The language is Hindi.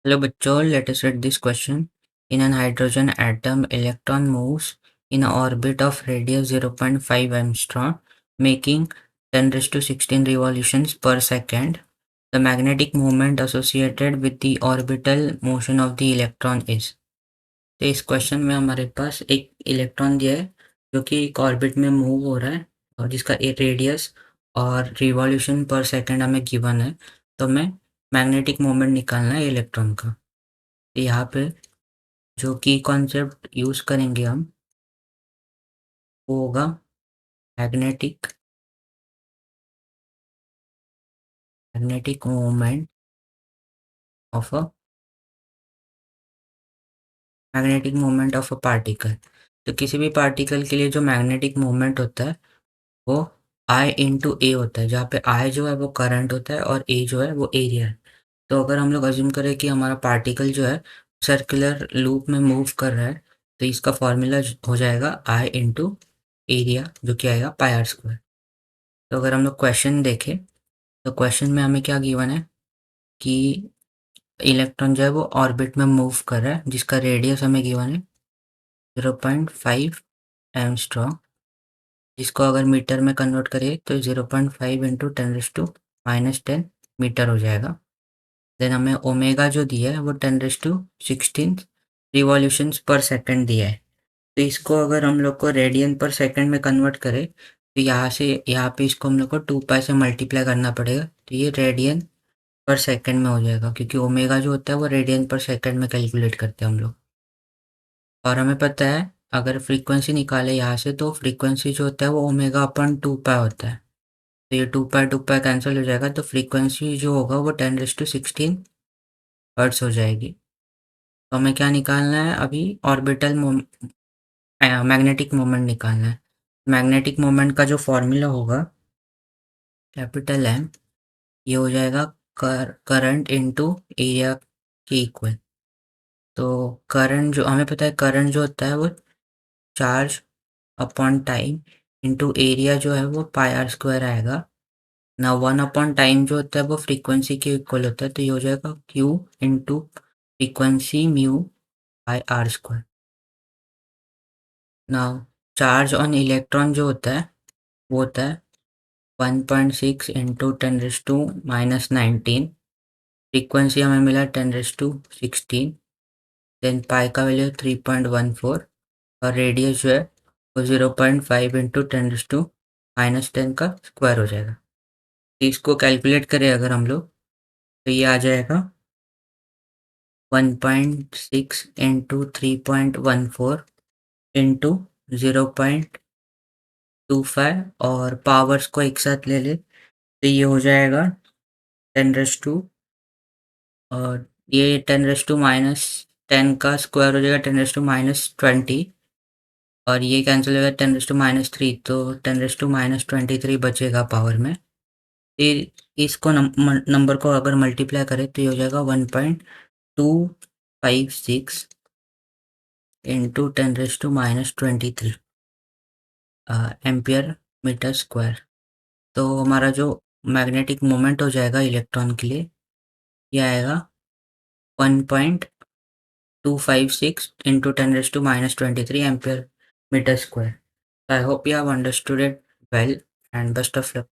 Hello बच्चों, let us read this question. In an hydrogen atom, electron moves in an orbit of radius 0.5 angstrom, making 10 raised to 16 revolutions per second. The magnetic moment associated with the orbital motion of the electron is. तो इस क्वेश्चन में हमारे पास एक इलेक्ट्रॉन दिया है जो कि एक ऑर्बिट में मूव हो रहा है और जिसका एक रेडियस और रिवॉल्यूशन पर सेकंड हमें गिवन है। तो हमें मैग्नेटिक मोमेंट निकालना है इलेक्ट्रॉन का। तो यहाँ पे जो की कॉन्सेप्ट यूज करेंगे हम वो होगा magnetic magnetic moment of a magnetic moment of a particle. तो किसी भी पार्टिकल के लिए जो मैग्नेटिक मोमेंट होता है वो आई इंटू ए होता है, जहाँ पे आई जो है वो करंट होता है और ए जो है वो एरिया है। तो अगर हम लोग अज्यूम करें कि हमारा पार्टिकल जो है सर्कुलर लूप में मूव कर रहा है तो इसका फॉर्मूला हो जाएगा आई इंटू एरिया, जो कि आएगा पाई आर स्क्वायर। तो अगर हम लोग क्वेश्चन देखें तो क्वेश्चन में हमें क्या गिवन है कि इलेक्ट्रॉन जो है वो ऑर्बिट में मूव कर रहा है जिसका रेडियस हमें गिवन है 0.5 एंगस्ट्रॉम, जिसको अगर मीटर में कन्वर्ट करिए तो 0.5 इंटू 10⁻⁻10 मीटर हो जाएगा। देन हमें ओमेगा जो दिया है वो 10⁻16 रिवॉल्यूशंस पर सेकंड दिया है। तो इसको अगर हम लोग को रेडियन पर सेकंड में कन्वर्ट करें तो यहाँ से यहाँ पे इसको हम लोग को 2 पाई से मल्टीप्लाई करना पड़ेगा, तो ये रेडियन पर सेकंड में हो जाएगा क्योंकि ओमेगा जो होता है वो रेडियन पर सेकंड में कैलकुलेट करते हैं हम लोग। और हमें पता है अगर फ्रीक्वेंसी निकाले यहाँ से तो फ्रीक्वेंसी जो होता है वो ओमेगा अपन 2 पाई होता है। तो ये 2 पाई कैंसिल हो जाएगा, तो फ्रीक्वेंसी जो होगा वो 10⁻16 हर्ट्स हो जाएगी। तो हमें क्या निकालना है अभी, ऑर्बिटल मैग्नेटिक मोमेंट निकालना है। मैग्नेटिक मोमेंट का जो फॉर्मूला होगा कैपिटल एम, ये हो जाएगा करंट इनटू एरिया के इक्वल। तो करंट जो हमें पता है, करंट जो होता है वो charge upon time into area जो है वो पाई आर स्क्वायर आएगा ना। 1/टाइम जो होता है वो फ्रीक्वेंसी के इक्वल होता है, तो ये हो जाएगा q into frequency mu by r square. ना चार्ज ऑन इलेक्ट्रॉन जो होता है वो होता है 1.6 इंटू 10⁻⁻19। फ्रीक्वेंसी हमें मिला 10⁻16। देन पाई का वैल्यू 3.14 और रेडियस जो है वो 0.5 इंटू 10⁻⁻10 का स्क्वायर हो जाएगा। इसको कैलकुलेट करें अगर हम लोग तो ये आ जाएगा 1.6 इंटू 3.14 इंटू 0.25 और पावर्स को एक साथ ले ले तो ये हो जाएगा 10 और ये 10⁻⁻10 का स्क्वायर हो जाएगा 10⁻⁻20 और ये कैंसिल हो गया 10⁻³ तो 10⁻23 बचेगा पावर में। फिर इसको नंबर को अगर मल्टीप्लाई करें तो ये हो जाएगा 1.256 इंटू 10⁻23 एम्पियर मीटर स्क्वायर। तो हमारा जो मैग्नेटिक मोमेंट हो जाएगा इलेक्ट्रॉन के लिए ये आएगा 1.256 into 10⁻23 ampere metre square. I hope you have understood it well and best of luck.